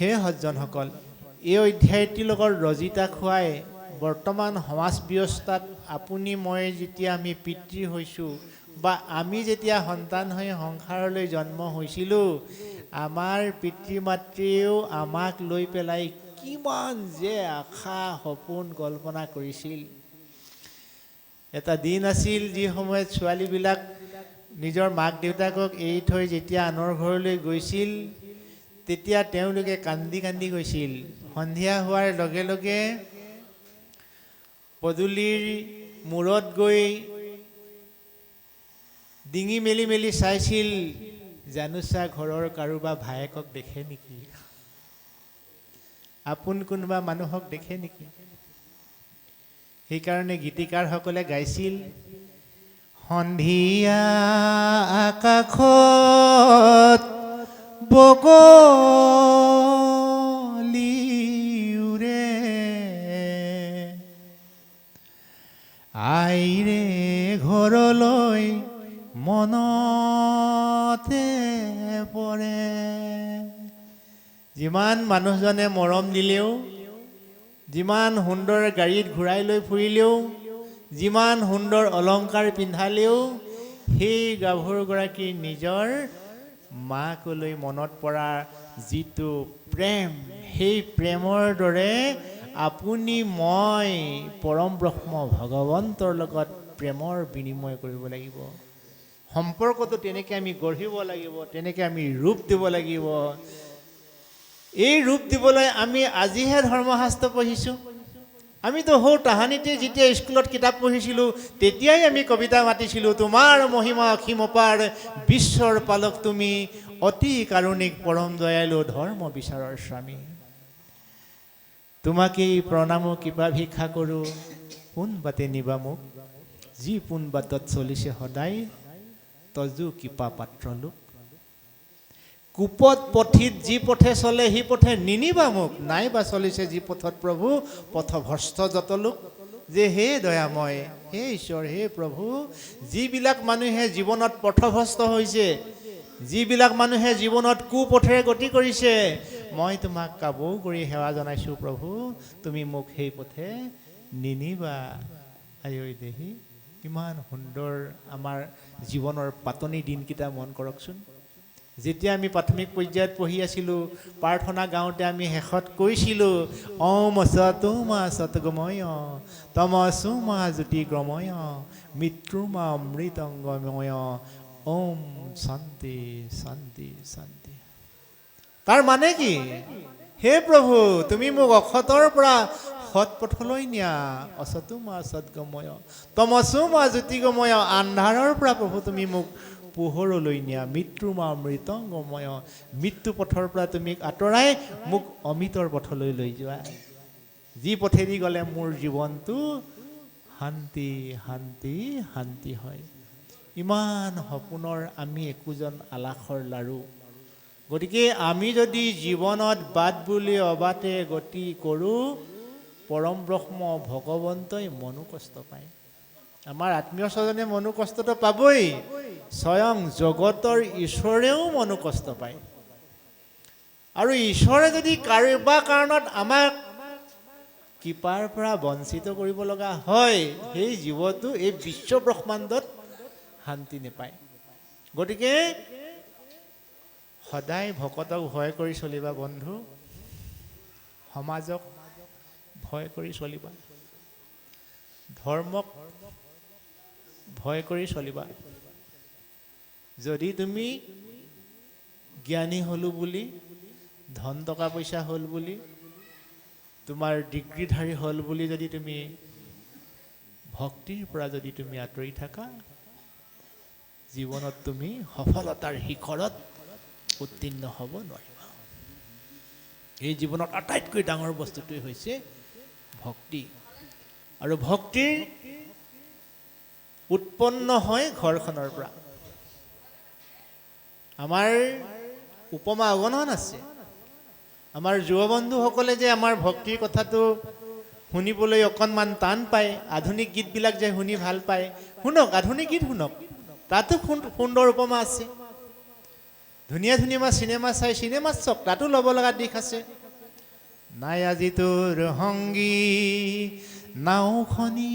হে সজ্জনসকল, এই অধ্যায়টিৰ লগত ৰজিতা খুৱাই বৰ্তমান সমাজ ব্যৱস্থাত আপুনি মই যেতিয়া আমি পিতৃ হৈছোঁ বা আমি যেতিয়া সন্তান হৈ সংসাৰলৈ জন্ম হৈছিলোঁ, আমাৰ পিতৃ মাতৃয়েও আমাক লৈ পেলাই কিমান যে আশা সপোন কল্পনা কৰিছিল। এটা দিন আছিল যি সময়ত ছোৱালীবিলাক নিজৰ মাক দেউতাকক এৰি থৈ যেতিয়া আনৰ ঘৰলৈ গৈছিল, তেতিয়া তেওঁলোকে কান্দি কান্দি গৈছিল। সন্ধিয়া হোৱাৰ লগে লগে পদূলিৰ মূৰত গৈ ডিঙি মেলি মেলি চাইছিল, জানোচা ঘৰৰ কাৰোবাৰ ভায়েকক দেখে নেকি, আপোন কোনোবা মানুহক দেখে নেকি। সেইকাৰণে গীতিকাৰসকলে গাইছিল, সন্ধিয়া আকাশত বগলী উৰে, আইৰে ঘৰলৈ মনতে পৰে। যিমান মানুহজনে মৰম দিলেও, যিমান সুন্দৰ গাড়ীত ঘূৰাই লৈ ফুৰিলেও, যিমান সুন্দৰ অলংকাৰ পিন্ধালেও, সেই গাভৰুগৰাকীৰ নিজৰ মাকলৈ মনত পৰা যিটো প্ৰেম, সেই প্ৰেমৰ দৰে আপুনি মই পৰম ব্ৰহ্ম ভগৱন্তৰ লগত প্ৰেমৰ বিনিময় কৰিব লাগিব। সম্পৰ্কটো তেনেকৈ আমি গঢ়িব লাগিব, তেনেকৈ আমি ৰূপ দিব লাগিব। এই ৰূপ দিবলৈ আমি আজিহে ধৰ্মশাস্ত্ৰ পঢ়িছোঁ। আমিতো সৌ তাহানিতে যেতিয়া স্কুলত কিতাপ পঢ়িছিলোঁ, তেতিয়াই আমি কবিতা মাতিছিলোঁ, তোমাৰ মহিমা অসীম অপাৰ, বিশ্বৰ পালক তুমি, অতি কাৰুণিক পৰম দয়ালু, ধৰ্ম বিচাৰৰ স্বামী। তোমাকেই প্ৰণামো কৃপা ভিক্ষা কৰোঁ, পোন বাটে নিবা মোক, যি পোন বাটত চলিছে সদায়, তজু কৃপা পাত্ৰ লোক। কুপথ পথিত যি পথে চলে, সি পথে নিনিবা মোক, নাইবা চলিছে যি পথত প্ৰভু, পথভ্ৰষ্ট যত লোক। যে হে দয়াময়, হে ঈশ্বৰ, হে প্ৰভু, যিবিলাক মানুহে জীৱনত পথভ্ৰষ্ট হৈছে, যিবিলাক মানুহে জীৱনত কুপথেৰে গতি কৰিছে, মই তোমাক কাবৌ কৰি সেৱা জনাইছোঁ প্ৰভু, তুমি মোক সেই পথে নিনিবা। আঐ দেহি, ইমান সুন্দৰ আমাৰ জীৱনৰ পাতনি দিনকেইটা মন কৰকচোন। যেতিয়া আমি প্ৰাথমিক পৰ্যায়ত পঢ়ি আছিলোঁ, প্ৰাৰ্থনা গাওঁতে আমি শেষত কৈছিলোঁ, ওম সতুমা সতগময়, তমসুমা জ্যোতিৰ্গময়, মৃত্যুমা অমৃতংগময়, ওম শান্তি শান্তি শান্তি। তাৰ মানে কি? হে প্ৰভু, তুমি মোক অসতৰ পৰা সৎ পথলৈ নিয়া, অসতুমা সৎগময়, তমসুমা জ্যোতিৰ্গময়, আন্ধাৰৰ পৰা প্ৰভু তুমি মোক পোহৰলৈ নিয়া, মৃত্যুমা অমৃতংগময়, মৃত্যু পথৰ পৰা তুমি আঁতৰাই মোক অমৃতৰ পথলৈ লৈ যোৱা, যি পথেদি গ'লে মোৰ জীৱনটো শান্তি শান্তি শান্তি হয়। ইমান সপোনৰ আমি একোজন আলাসৰ লাৰু। গতিকে আমি যদি জীৱনত বাট বুলি অবাটে গতি কৰোঁ, পৰম ব্ৰহ্ম ভগৱন্তই মনো কষ্ট পায়। আমাৰ আত্মীয় স্বজনে মনো কষ্টটো পাবই, স্বয়ং জগতৰ ঈশ্বৰেও মনো কষ্ট পায়। আৰু ঈশ্বৰে যদি কাৰোবা কাৰণত আমাক কৃপাৰ পৰা বঞ্চিত কৰিব লগা হয়, সেই জীৱটো এই বিশ্ব ব্ৰহ্মাণ্ডত শান্তি নাপায়। গতিকে সদায় ভকতক ভয় কৰি চলিবা বন্ধু, সমাজক ভয় কৰি চলিবা, ধৰ্মক ভয় কৰি চলিবা। যদি তুমি জ্ঞানী হ'লো বুলি, ধন টকা পইচা হ'ল বুলি, তোমাৰ ডিগ্ৰীধাৰী হ'ল বুলি যদি তুমি ভক্তিৰ পৰা যদি তুমি আঁতৰি থাকা, জীৱনত তুমি সফলতাৰ শিখৰত উত্তীৰ্ণ হ'ব নোৱাৰিবা। এই জীৱনত আটাইতকৈ ডাঙৰ বস্তুটোৱে হৈছে ভক্তি। আৰু ভক্তিৰ উৎপন্ন হয় ঘৰখনৰ পৰা। আমাৰ উপমা অগণন আছে। আমাৰ যুৱ বন্ধুসকলে যে আমাৰ ভক্তিৰ কথাটো শুনিবলৈ অকণমান টান পায়, আধুনিক গীতবিলাক যে শুনি ভাল পায়, শুনক, আধুনিক গীত শুনক, তাতো সুন্দৰ উপমা আছে। ধুনীয়া ধুনীয়া চিনেমা চাই চিনেমা চাওক, তাতো ল'ব লগা দিশ আছে। নাই আজি তোৰ সংগী নাওখনি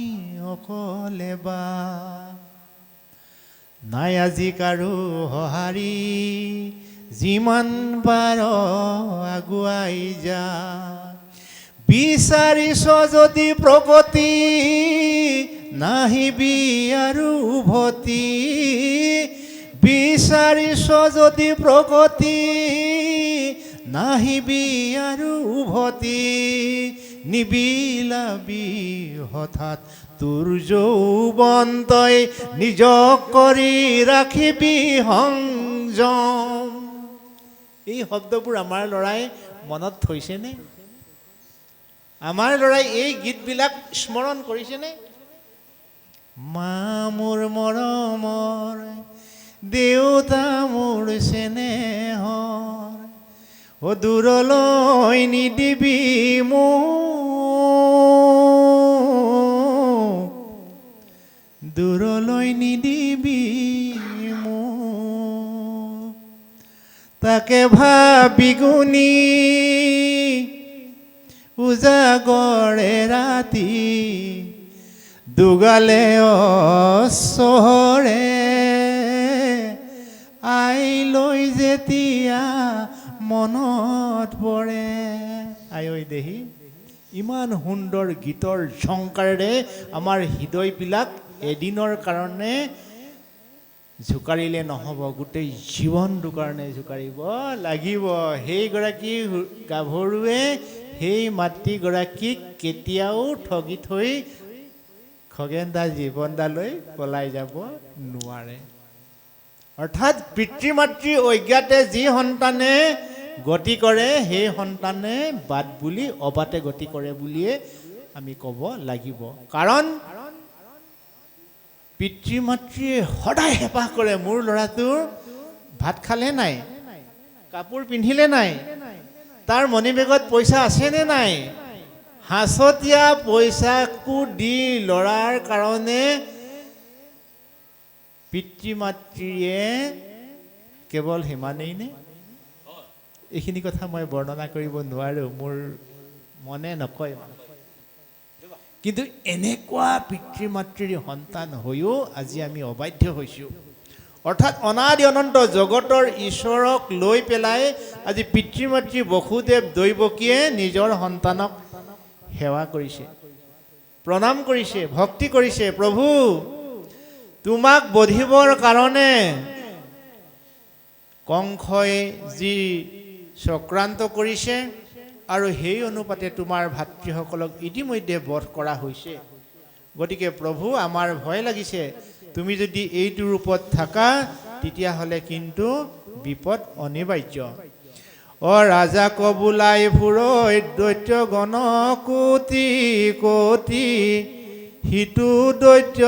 অকলে বা, নাই আজি কাৰো সঁহাৰি যিমান বাৰ আগুৱাই যা। বিচাৰিছ যদি প্ৰগতি নাহিবি আৰু উভতি, বিচাৰিছ যদি প্ৰগতি নাহিবি আৰু উভতি, নিবিলাবি হঠাৎ তোৰ যৌৱন তই নিজক কৰি ৰাখিবি সংযম। এই শব্দবোৰ আমাৰ ল'ৰাই মনত থৈছেনে? আমাৰ ল'ৰাই এই গীতবিলাক স্মৰণ কৰিছেনে? মা মোৰ মৰমৰ, দেউতা মোৰ চেনেহৰ, অ দূৰলৈ নিদিবি মোক, দূৰলৈ নিদিবি মোক। তাকে ভাবি গুণি উজাগৰে ৰাতি, দুগালে অচৰে আই লৈ যেতিয়া মনত পৰে। আই ঐ দেহি, ইমান সুন্দৰ গীতৰ ঝংকাৰেৰে আমাৰ হৃদয়বিলাক এদিনৰ কাৰণে জোকাৰিলে নহ'ব, গোটেই জীৱনটোৰ কাৰণে জোকাৰিব লাগিব। সেইগৰাকী গাভৰুৱে সেই মাতৃগৰাকীক কেতিয়াও ঠগি থৈ খগেন দা জীৱনদালৈ পলাই যাব নোৱাৰে। অৰ্থাৎ পিতৃ মাতৃ অজ্ঞাতে যি সন্তানে গতি কৰে, সেই সন্তানে বাট বুলি অবাটে গতি কৰে বুলিয়ে আমি ক'ব লাগিব। কাৰণ পিতৃ মাতৃয়ে সদায় হেঁপাহ কৰে, মোৰ ল'ৰাটোৰ ভাত খালে নাই, কাপোৰ পিন্ধিলে নাই, তাৰ মণিবেগত পইচা আছেনে নাই। সাঁচতীয়া পইচাকো দি ল'ৰাৰ কাৰণে পিতৃ মাতৃয়ে কেৱল সিমানেই নে? এইখিনি কথা মই বৰ্ণনা কৰিব নোৱাৰোঁ, মোৰ মনে নকয়। কিন্তু এনেকুৱা পিতৃ মাতৃৰ সন্তান হৈও আজি আমি অবাধ্য হৈছোঁ। অৰ্থাৎ অনাদি অনন্ত জগতৰ ঈশ্বৰক লৈ পেলাই আজি পিতৃ মাতৃ বসুদেৱ দৈৱকীয়ে নিজৰ সন্তানক সেৱা কৰিছে, প্ৰণাম কৰিছে, ভক্তি কৰিছে। প্ৰভু, তোমাক বধিবৰ কাৰণে কংসই যি চক্ৰান্ত কৰিছে আৰু সেই অনুপাতে তোমাৰ ভাতৃসকলক ইতিমধ্যে বধ কৰা হৈছে। গতিকে প্ৰভু, আমাৰ ভয় লাগিছে, তুমি যদি এইটো ৰূপত থাকা তেতিয়াহ'লে কিন্তু বিপদ অনিবাৰ্য। ৰাজা কবোলাই ফুৰৈ দৈত্য গণ কোটি কোটি, সিটো দৈত্য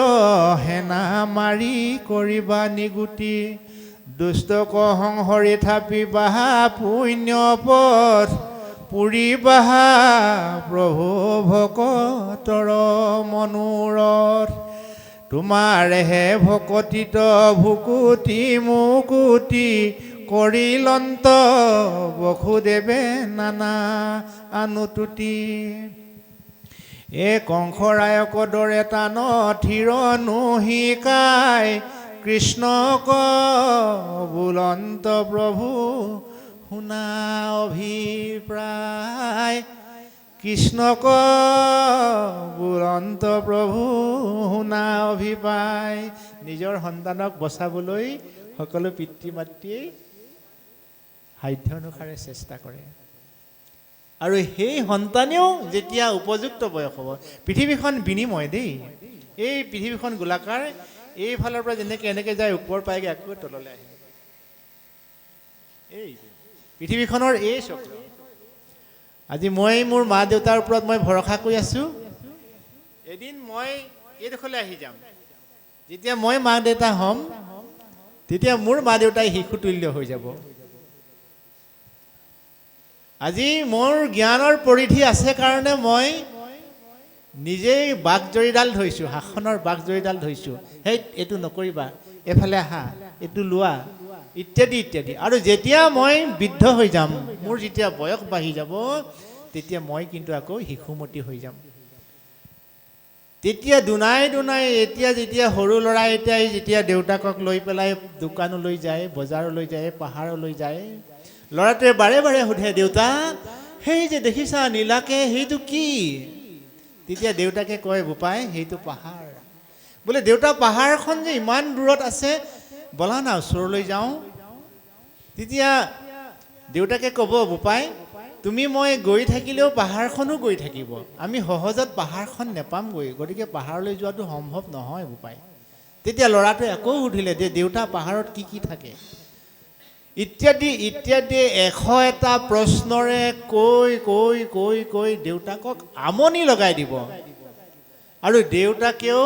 সেনা মাৰি কৰিবা নিগুটি, দুষ্টক সংহৰি থাপি বাহা পুণ্য পথ, পুৰি বাহা প্ৰভু ভকতৰ মনোৰথ, তোমাৰেহে ভকতিত ভুকুতি মুকুতি, কৰিলন্ত বসুদেৱে নানা আনুতুতি। কংসৰায়ক দৰে টান থিৰ নুহিকাই, কৃষ্ণক বুলন্ত প্ৰভু শুনা অভিপ্ৰায়, কৃষ্ণক বুলন্ত প্ৰভু শুনা অভিপ্ৰায়। নিজৰ সন্তানক বচাবলৈ সকলো পিতৃ মাতৃয়ে সাধ্য অনুসাৰে চেষ্টা কৰে। আৰু সেই সন্তানেও যেতিয়া উপযুক্ত বয়স হ'ব, পৃথিৱীখন বিনিময় দেই, এই পৃথিৱীখন গোলাকাৰ, এইফালৰ পৰা যেনেকৈ এনেকৈ যায় ওপৰ পায়গৈ আকৌ তললৈ আহিব। এই পৃথিৱীখনৰ এই চক্ৰ। আজি মই মোৰ মা দেউতাৰ ওপৰত মই ভৰসা কৰি আছোঁ, এদিন মই এইডোখৰলৈ আহি যাম। যেতিয়া মই মা দেউতা হ'ম, তেতিয়া মোৰ মা দেউতাই শিশুতুল্য হৈ যাব। আজি মোৰ জ্ঞানৰ পৰিধি আছে কাৰণে মই নিজেই বাঘ জৰীডাল ধৰিছোঁ, শাসনৰ বাঘ জৰীডাল ধৰিছোঁ। সেই এইটো নকৰিবা, এফালে আহা, এইটো লোৱা, ইত্যাদি ইত্যাদি। আৰু যেতিয়া মই বৃদ্ধ হৈ যাম, মোৰ যেতিয়া বয়স বাঢ়ি যাব, তেতিয়া মই কিন্তু আকৌ শিশুমতী হৈ যাম। তেতিয়া দুনাই দুনাই এতিয়া যেতিয়া সৰু ল'ৰা এটাই যেতিয়া দেউতাকক লৈ পেলাই দোকানলৈ যায়, বজাৰলৈ যায়, পাহাৰলৈ যায়, ল'ৰাটোৱে বাৰে বাৰে সোধে, দেউতা সেই যে দেখিছা নীলাকে, সেইটো কি? তেতিয়া দেউতাকে কয়, বোপাই সেইটো পাহাৰ। বোলে দেউতা পাহাৰখন যে ইমান দূৰত আছে, বলা না ওচৰলৈ যাওঁ। তেতিয়া দেউতাকে ক'ব, বোপাই তুমি মই গৈ থাকিলেও পাহাৰখনো গৈ থাকিব, আমি সহজত পাহাৰখন নেপামগৈ, গতিকে পাহাৰলৈ যোৱাটো সম্ভৱ নহয় বোপাই। তেতিয়া ল'ৰাটোৱে আকৌ সুধিলে যে দেউতা পাহাৰত কি কি থাকে, ইত্যাদি ইত্যাদি 101টা প্ৰশ্নৰে কৈ কৈ কৈ কৈ দেউতাকক আমনি লগাই দিব। আৰু দেউতাকেও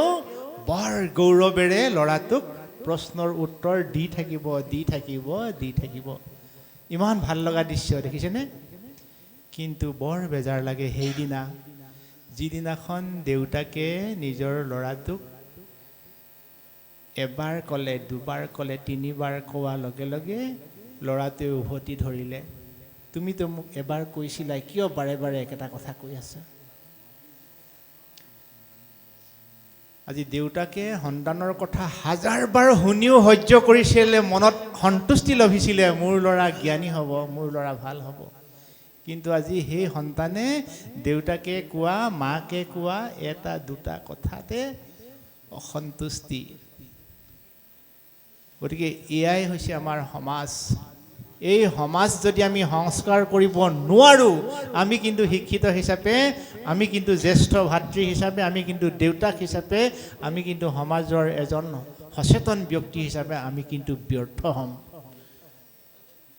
বৰ গৌৰৱেৰে ল'ৰাটোক প্ৰশ্নৰ উত্তৰ দি থাকিব, দি থাকিব, দি থাকিব। ইমান ভাল লগা দৃশ্য দেখিছেনে? কিন্তু বৰ বেজাৰ লাগে সেইদিনা, যিদিনাখন দেউতাকে নিজৰ ল'ৰাটোক এবাৰ ক'লে, দুবাৰ ক'লে, 3বাৰ কোৱাৰ লগে লগে ল'ৰাটোৱে উভতি ধৰিলে, তুমিতো মোক এবাৰ কৈছিলা, কিয় বাৰে বাৰে একেটা কথা কৈ আছা? আজি দেউতাকে সন্তানৰ কথা 1000বাৰ শুনিও সহ্য কৰিছিলে, মনত সন্তুষ্টি লভিছিলে, মোৰ ল'ৰা জ্ঞানী হ'ব, মোৰ ল'ৰা ভাল হ'ব। কিন্তু আজি সেই সন্তানে দেউতাকে কোৱা, মাকে কোৱা এটা দুটা কথাতে অসন্তুষ্টি। গতিকে এয়াই হৈছে আমাৰ সমাজ। এই সমাজ যদি আমি সংস্কাৰ কৰিব নোৱাৰোঁ, আমি কিন্তু শিক্ষিত হিচাপে, আমি কিন্তু জ্যেষ্ঠ ভাতৃ হিচাপে, আমি কিন্তু দেউতাক হিচাপে, আমি কিন্তু সমাজৰ এজন সচেতন ব্যক্তি হিচাপে আমি কিন্তু ব্যৰ্থ হ'ম।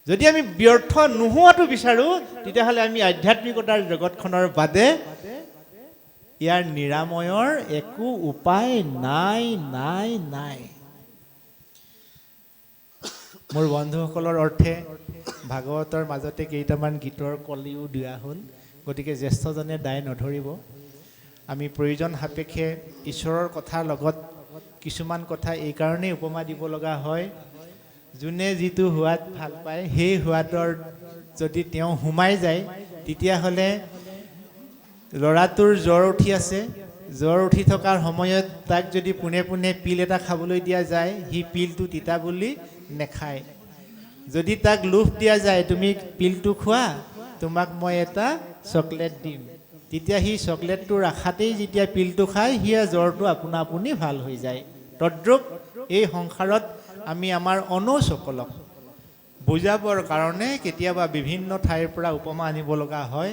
যদি আমি ব্যৰ্থ নোহোৱাটো বিচাৰোঁ, তেতিয়াহ'লে আমি আধ্যাত্মিকতাৰ জগতখনৰ বাদে ইয়াৰ নিৰাময়ৰ একো উপায় নাই নাই নাই। মোৰ বন্ধুসকলৰ অৰ্থে ভাগৱতৰ মাজতে কেইটামান গীতৰ কলিও দিয়া হ'ল, গতিকে জ্যেষ্ঠজনে দায় নধৰিব। আমি প্ৰয়োজন সাপেক্ষে ঈশ্বৰৰ কথাৰ লগত কিছুমান কথা এইকাৰণেই উপমা দিব লগা হয়, যোনে যিটো সোৱাদ ভাল পায়, সেই সোৱাদৰ যদি তেওঁ সোমাই যায়, তেতিয়াহ'লে ল'ৰাটোৰ জ্বৰ উঠি আছে, জ্বৰ উঠি থকাৰ সময়ত তাক যদি পোনে পোনে পিল এটা খাবলৈ দিয়া যায়, সি পিলটো তিতা বুলি নেখায়। যদি তাক লোভ দিয়া যায়, তুমি পিলটো খোৱা, তোমাক মই এটা চকলেট দিম, তেতিয়া সি চকলেটটোৰ আশাতেই যেতিয়া পিলটো খায়, সিয়া জ্বৰটো আপোনা আপুনি ভাল হৈ যায়। তদ্ৰূপ এই সংসাৰত আমি আমাৰ অনুজসকলক বুজাবৰ কাৰণে কেতিয়াবা বিভিন্ন ঠাইৰ পৰা উপমা আনিব লগা হয়।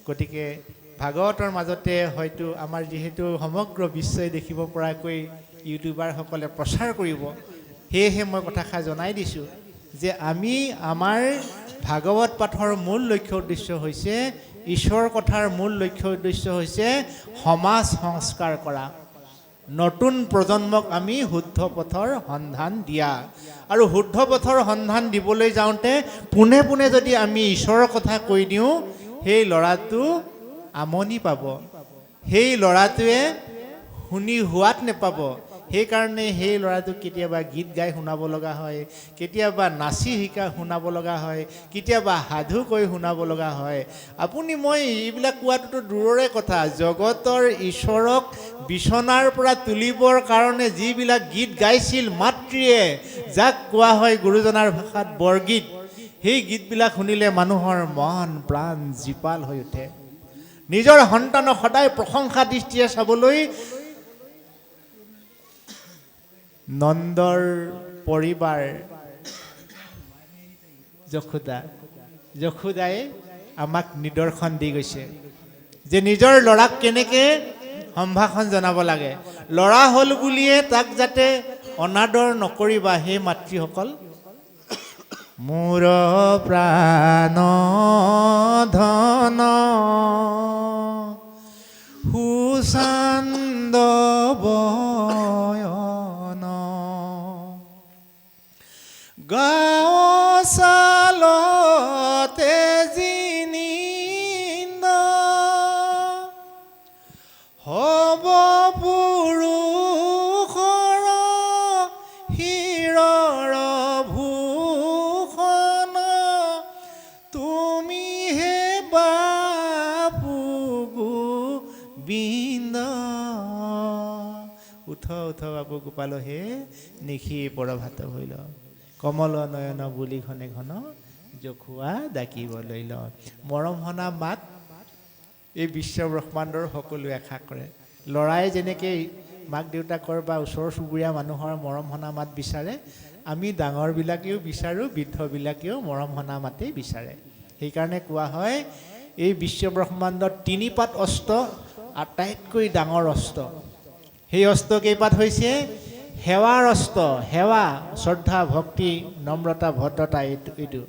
গতিকে ভাগৱতৰ মাজতে হয়তো আমাৰ যিহেতু সমগ্ৰ বিশ্বই দেখিব পৰাকৈ ইউটিউবাৰসকলে প্ৰচাৰ কৰিব, সেয়েহে মই কথাষাৰ জনাই দিছোঁ যে আমি আমাৰ ভাগৱত পাঠৰ মূল লক্ষ্য উদ্দেশ্য হৈছে, ঈশ্বৰ কথাৰ মূল লক্ষ্য উদ্দেশ্য হৈছে সমাজ সংস্কাৰ কৰা, নতুন প্ৰজন্মক আমি শুদ্ধ পথৰ সন্ধান দিয়া। আৰু শুদ্ধ পথৰ সন্ধান দিবলৈ যাওঁতে পোনে পোনে যদি আমি ঈশ্বৰৰ কথা কৈ দিওঁ, সেই ল'ৰাটো আমনি পাব, সেই ল'ৰাটোৱে শুনি সোৱাদ নেপাব। সেইকাৰণে সেই ল'ৰাটোক কেতিয়াবা গীত গাই শুনাব লগা হয়, কেতিয়াবা নাচি শিকা শুনাব লগা হয়, কেতিয়াবা সাধু কৈ শুনাব লগা হয়। আপুনি মই এইবিলাক কোৱাটোতো দূৰৰে কথা, জগতৰ ঈশ্বৰক বিচনাৰ পৰা তুলিবৰ কাৰণে যিবিলাক গীত গাইছিল মাতৃয়ে, যাক কোৱা হয় গুৰুজনাৰ ভাষাত বৰগীত, সেই গীতবিলাক শুনিলে মানুহৰ মন প্ৰাণ জীপাল হৈ উঠে। নিজৰ সন্তানক সদায় প্ৰশংসা দৃষ্টিৰে চাবলৈ নন্দৰ পৰিবাৰ যশোদাই আমাক নিদৰ্শন দি গৈছে যে নিজৰ ল'ৰাক কেনেকৈ সম্ভাষণ জনাব লাগে। ল'ৰা হ'ল বুলিয়ে তাক যাতে অনাদৰ নকৰিবা হে মাতৃসকল। মোৰ প্ৰাণ ধন সুচান্দ বয়ন গাঁও চালতে জিনিন্দ হ'ব পুৰুষৰ উঠ বাপু গোপাল হে নিশি পৰভাত হৈল কমল নয়ন বুলি ঘনে ঘন জখুৱা ডাকিবলৈ ল মৰম হনা মাত এই বিশ্ব ব্ৰহ্মাণ্ডৰ সকলোৱে আশা কৰে ল'ৰাই যেনেকৈ মাক দেউতাকৰ বা ওচৰ চুবুৰীয়া মানুহৰ মৰম হনা মাত বিচাৰে আমি ডাঙৰবিলাকেও বিচাৰোঁ বৃদ্ধবিলাকেও মৰম হনা মাতেই বিচাৰে সেইকাৰণে কোৱা হয় এই বিশ্ব ব্ৰহ্মাণ্ডত তিনিপাত অস্ত্ৰ আটাইতকৈ ডাঙৰ অস্ত্ৰ সেই অস্ত্ৰ কেইপাত হৈছে সেৱাৰ অস্ত্ৰ সেৱা শ্ৰদ্ধা ভক্তি নম্ৰতা ভদ্ৰতা এইটো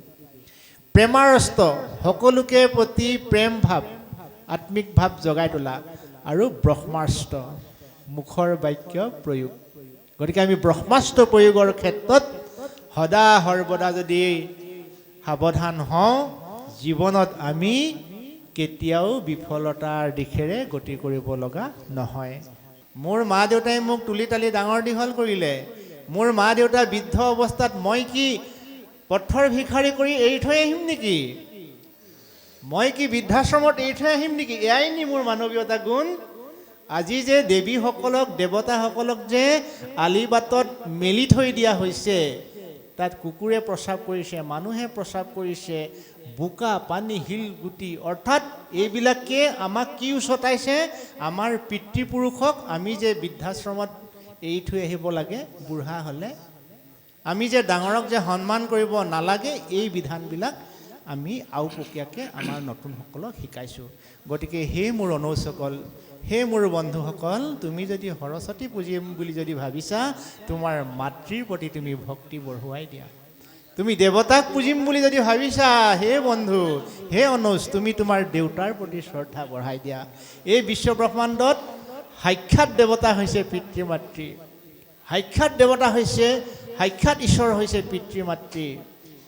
প্ৰেমৰ অস্ত্ৰ সকলোকে প্ৰতি প্ৰেম ভাৱ আত্মিক ভাৱ জগাই তোলা আৰু ব্ৰহ্মাস্ত্ৰ মুখৰ বাক্য প্ৰয়োগ গতিকে আমি ব্ৰহ্মাস্ত্ৰ প্ৰয়োগৰ ক্ষেত্ৰত সদা সৰ্বদা যদি সাৱধান হওঁ জীৱনত আমি কেতিয়াও বিফলতাৰ দিশেৰে গতি কৰিব লগা নহয় মোৰ মা দেউতাই মোক তুলি তালি ডাঙৰ দীঘল কৰিলে মোৰ মা দেউতা বৃদ্ধ অৱস্থাত মই কি পথৰ ভিখাৰী কৰি এৰি থৈ আহিম নেকি মই কি বৃদ্ধাশ্ৰমত এৰি থৈ আহিম নেকি এয়াই নি মোৰ মানৱীয়তা গুণ আজি যে দেৱীসকলক দেৱতাসকলক যে আলিবাটত মেলি থৈ দিয়া হৈছে তাত কুকুৰে প্ৰস্ৰাৱ কৰিছে মানুহে প্ৰস্ৰাৱ কৰিছে বোকা পানী শিল গুটি অৰ্থাৎ এইবিলাকে আমাক কি উচতাইছে আমাৰ পিতৃপুৰুষক আমি যে বৃদ্ধাশ্ৰমত এৰি থৈ আহিব লাগে বুঢ়া হ'লে আমি যে ডাঙৰক যে সন্মান কৰিব নালাগে এই বিধানবিলাক আমি আওপকীয়াকৈ আমাৰ নতুনসকলক শিকাইছোঁ গতিকে হে মোৰ অনুজসকল হে মোৰ বন্ধুসকল তুমি যদি সৰস্বতী পুজিম বুলি যদি ভাবিছা তোমাৰ মাতৃৰ প্ৰতি তুমি ভক্তি বঢ়ুৱাই দিয়া তুমি দেৱতাক পুজিম বুলি যদি ভাবিছা হে বন্ধু হে অনুজ তুমি তোমাৰ দেউতাৰ প্ৰতি শ্ৰদ্ধা বঢ়াই দিয়া এই বিশ্ব ব্ৰহ্মাণ্ডত সাক্ষাৎ দেৱতা হৈছে পিতৃ মাতৃ সাক্ষাৎ দেৱতা হৈছে সাক্ষাৎ ঈশ্বৰ হৈছে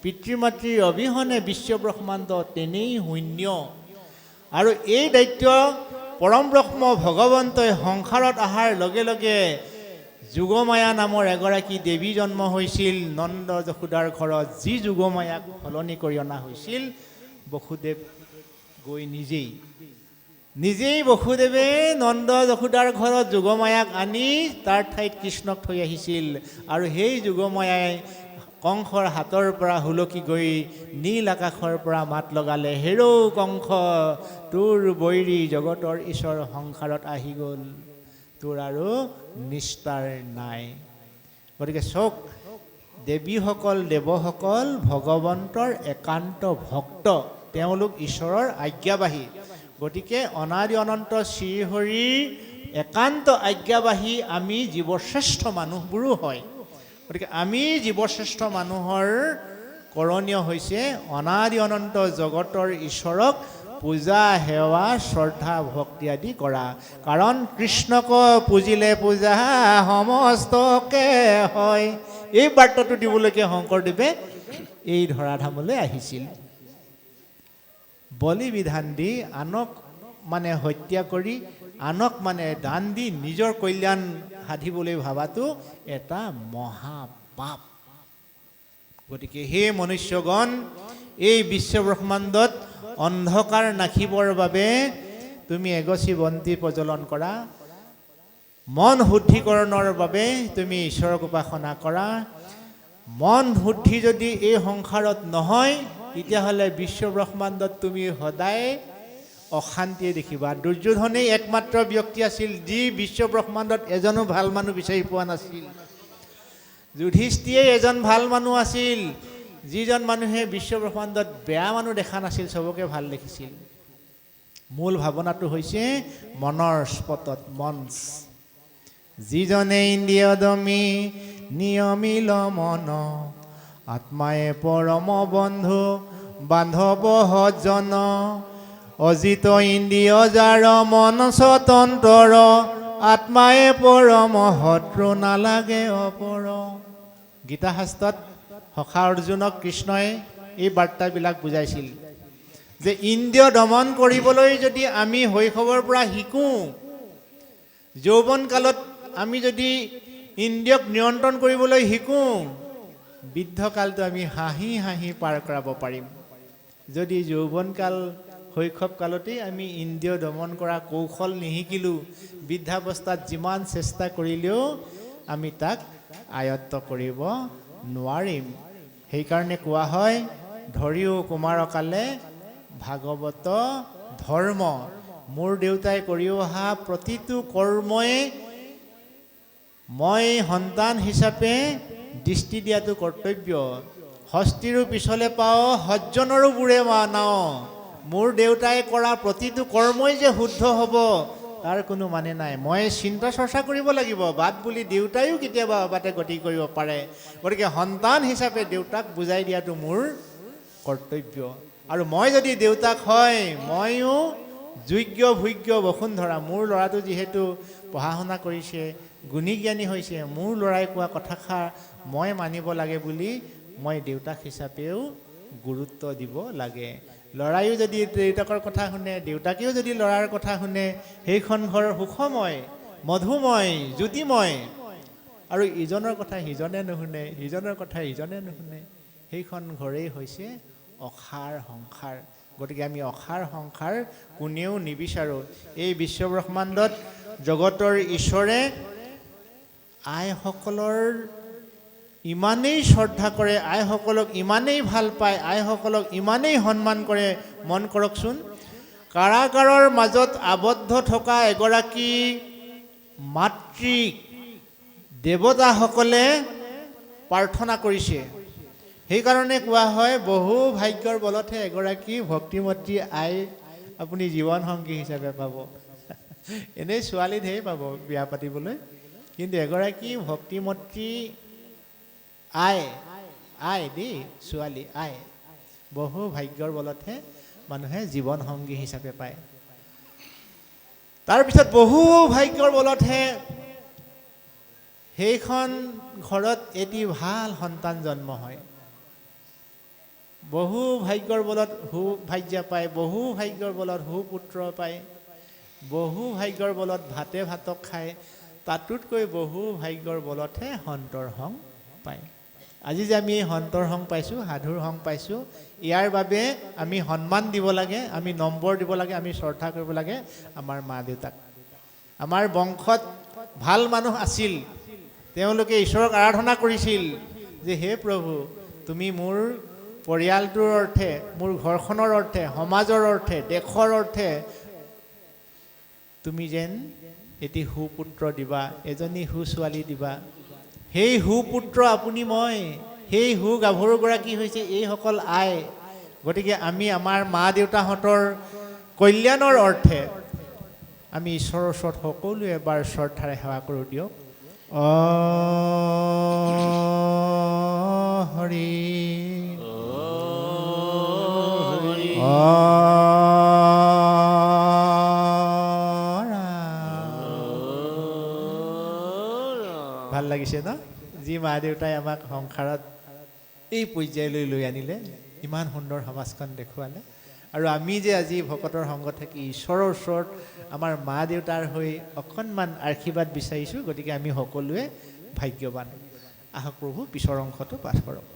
পিতৃ মাতৃৰ অবিহনে বিশ্ব ব্ৰহ্মাণ্ড তেনেই শূন্য আৰু এই দায়িত্ব পৰম ব্ৰহ্ম ভগৱন্তই সংসাৰত অহাৰ লগে লগে যোগমায়া নামৰ এগৰাকী দেৱী জন্ম হৈছিল নন্দ যশোদাৰ ঘৰত যি যোগমায়াক সলনি কৰি অনা হৈছিল বসুদেৱ গৈ নিজেই বসুদেৱে নন্দ যশোদাৰ ঘৰত যোগমায়াক আনি তাৰ ঠাইত কৃষ্ণক থৈ আহিছিল আৰু সেই যোগমায়াই কংসৰ হাতৰ পৰা হুলকি গৈ নীল আকাশৰ পৰা মাত লগালে হেৰৌ কংস তোৰ বৈৰী জগতৰ ঈশ্বৰ সংসাৰত আহি গ'ল তোৰ আৰু নিস্তাৰ নাই গতিকে চক দেৱীসকল দেৱসকল ভগৱন্তৰ একান্ত ভক্ত তেওঁলোক ঈশ্বৰৰ আজ্ঞাবাহী গতিকে অনাদি অনন্ত শ্ৰীহৰিৰ একান্ত আজ্ঞাবাহী আমি জীৱশ্ৰেষ্ঠ মানুহবোৰো হয় গতিকে আমি জীৱশ্ৰেষ্ঠ মানুহৰ কৰণীয় হৈছে অনাদি অনন্ত জগতৰ ঈশ্বৰক পূজা সেৱা শ্ৰদ্ধা ভক্তি আদি কৰা কাৰণ কৃষ্ণক পুজিলে পূজা সমস্তকে হয় এই বাৰ্তাটো দিবলৈকে শংকৰদেৱে এই ধৰাধামলৈ আহিছিল বলি বিধান দি আনক মানে হত্যা কৰি আনক মানে দান দি নিজৰ কল্যাণ সাধিবলৈ ভাবাটো এটা মহাপাপ গতিকে হে মনুষ্যগণ এই বিশ্ব ব্ৰহ্মাণ্ডত অন্ধকাৰ নাখিবৰ বাবে তুমি এগছি বন্তি প্ৰজ্বলন কৰা মন শুদ্ধিকৰণৰ বাবে তুমি ঈশ্বৰক উপাসনা কৰা মন শুদ্ধি যদি এই সংসাৰত নহয় তেতিয়াহ'লে বিশ্ব ব্ৰহ্মাণ্ডত তুমি সদায় অশান্তিয়ে দেখিবা দুৰ্যোধনেই একমাত্ৰ ব্যক্তি আছিল যি বিশ্ব ব্ৰহ্মাণ্ডত এজনো ভাল মানুহ বিচাৰি পোৱা নাছিল যুধিষ্ঠিৰেই এজন ভাল মানুহ আছিল যিজন মানুহে বিশ্ব ব্ৰহ্মাণ্ডত বেয়া মানুহ দেখা নাছিল চবকে ভাল দেখিছিল মূল ভাৱনাটো হৈছে মনৰ স্পটত মনছ যিজনে ইন্দ্ৰিয় দমি নিয়মিল মন আত্মায়ে পৰম বন্ধু বান্ধৱ সজ্জন অজিত ইন্দ্ৰিয় যাৰ মন স্বতন্ত্ৰ আত্মায়ে পৰম শত্ৰু নালাগে অপৰ গীতা শাস্ত্ৰত সখা অৰ্জুনক কৃষ্ণই এই বাৰ্তাবিলাক বুজাইছিল যে ইন্দ্ৰিয় দমন কৰিবলৈ যদি আমি শৈশৱৰ পৰা শিকোঁ যৌৱন কালত আমি যদি ইন্দ্ৰিয়ক নিয়ন্ত্ৰণ কৰিবলৈ শিকোঁ বৃদ্ধকালটো আমি হাঁহি হাঁহি পাৰ কৰাব পাৰিম যদি যৌৱনকাল শৈশৱ কালতেই আমি ইন্দ্ৰিয় দমন কৰা কৌশল নিশিকিলোঁ। বৃদ্ধাৱস্থাত যিমান চেষ্টা কৰিলেও আমি তাক আয়ত্ত কৰিব নোৱাৰিম। সেইকাৰণে কোৱা হয়, ধৰিও কুমাৰকালে ভাগৱত ধৰ্ম। মোৰ দেউতাই কৰি অহা প্ৰতিটো কৰ্মই মই সন্তান হিচাপে দৃষ্টি দিয়াটো কৰ্তব্য। হস্তিৰো পিছলে পাওঁ, সজ্জনৰো বুৰে নাও। মোৰ দেউতাই কৰা প্ৰতিটো কৰ্মই যে শুদ্ধ হ'ব তাৰ কোনো মানে নাই। মই চিন্তা চৰ্চা কৰিব লাগিব। বাট বুলি দেউতায়ো কেতিয়াবা বাটে গতি কৰিব পাৰে। গতিকে সন্তান হিচাপে দেউতাক বুজাই দিয়াটো মোৰ কৰ্তব্য। আৰু মই যদি দেউতাক হয়, ময়ো যোগ্য ভোগ্য বসুন্ধৰা। মোৰ ল'ৰাটো যিহেতু পঢ়া শুনা কৰিছে, গুণী জ্ঞানী হৈছে, মোৰ ল'ৰাই কোৱা কথাষাৰ মই মানিব লাগে বুলি মই দেউতাক হিচাপেও গুৰুত্ব দিব লাগে। ল'ৰাইও যদি দেউতাকৰ কথা শুনে, দেউতাকেও যদি ল'ৰাৰ কথা শুনে, সেইখন ঘৰ সুখময়, মধুময়, জ্যোতিময়। আৰু ইজনৰ কথা সিজনে নুশুনে, সিজনৰ কথা ইজনে নুশুনে, সেইখন ঘৰেই হৈছে অসাৰ সংসাৰ। গতিকে আমি অসাৰ সংসাৰ কোনেও নিবিচাৰোঁ। এই বিশ্বব্ৰহ্মাণ্ডত জগতৰ ঈশ্বৰে আইসকলৰ ইমানেই শ্ৰদ্ধা কৰে, আইসকলক ইমানেই ভাল পায়, আইসকলক ইমানেই সন্মান কৰে। মন কৰকচোন, কাৰাগাৰৰ মাজত আবদ্ধ থকা এগৰাকী মাতৃক দেৱতাসকলে প্ৰাৰ্থনা কৰিছে। সেইকাৰণে কোৱা হয়, বহু ভাগ্যৰ বলতহে এগৰাকী ভক্তিমতী আই আপুনি জীৱন সংগী হিচাপে পাব। এনেই ছোৱালী ঢেৰ পাব বিয়া পাতিবলৈ, কিন্তু এগৰাকী ভক্তিমতী আই দেই, ছোৱালী আই, বহু ভাগ্যৰ বলতহে মানুহে জীৱন সংগী হিচাপে পায়। তাৰপিছত বহু ভাগ্যৰ বলতহে সেইখন ঘৰত এটি ভাল সন্তান জন্ম হয়। বহু ভাগ্যৰ বলত সুভাগ্য পায়, বহু ভাগ্যৰ বলত সুপুত্ৰ পায়, বহু ভাগ্যৰ বলত ভাতক খায়। তাতোতকৈ বহু ভাগ্যৰ বলতহে সন্তৰ সং পায়। আজি যে আমি সন্তৰ সং পাইছোঁ, সাধুৰ সং পাইছোঁ, ইয়াৰ বাবে আমি সন্মান দিব লাগে, আমি নম্বৰ দিব লাগে, আমি শ্ৰদ্ধা কৰিব লাগে আমাৰ মা দেউতাক। আমাৰ বংশত ভাল মানুহ আছিল, তেওঁলোকে ঈশ্বৰক আৰাধনা কৰিছিল যে হে প্ৰভু, তুমি মোৰ পৰিয়ালটোৰ অৰ্থে, মোৰ ঘৰখনৰ অৰ্থে, সমাজৰ অৰ্থে, দেশৰ অৰ্থে তুমি যেন এটি সুপুত্ৰ দিবা, এজনী সুছোৱালী দিবা। সেই সুপুত্ৰ আপুনি মই, সেই সু গাভৰুগৰাকী হৈছে এইসকল আই। গতিকে আমি আমাৰ মা দেউতাহঁতৰ কল্যাণৰ অৰ্থে আমি ঈশ্বৰৰ ওচৰত সকলোৱে এবাৰ শ্ৰদ্ধাৰে সেৱা কৰোঁ দিয়ক। হৰি ভাল লাগিছে ন? যি মা দেউতাই আমাক সংসাৰত এই পৰ্যায়লৈ লৈ আনিলে, ইমান সুন্দৰ সমাজখন দেখুৱালে। আৰু আমি যে আজি ভকতৰ সংগত থাকি ঈশ্বৰৰ ওচৰত আমাৰ মা দেউতাৰ হৈ অকণমান আশীৰ্বাদ বিচাৰিছোঁ। গতিকে আমি সকলোৱে ভাগ্যৱান। আহক প্ৰভু, পিছৰ অংশটো পাঠ কৰক।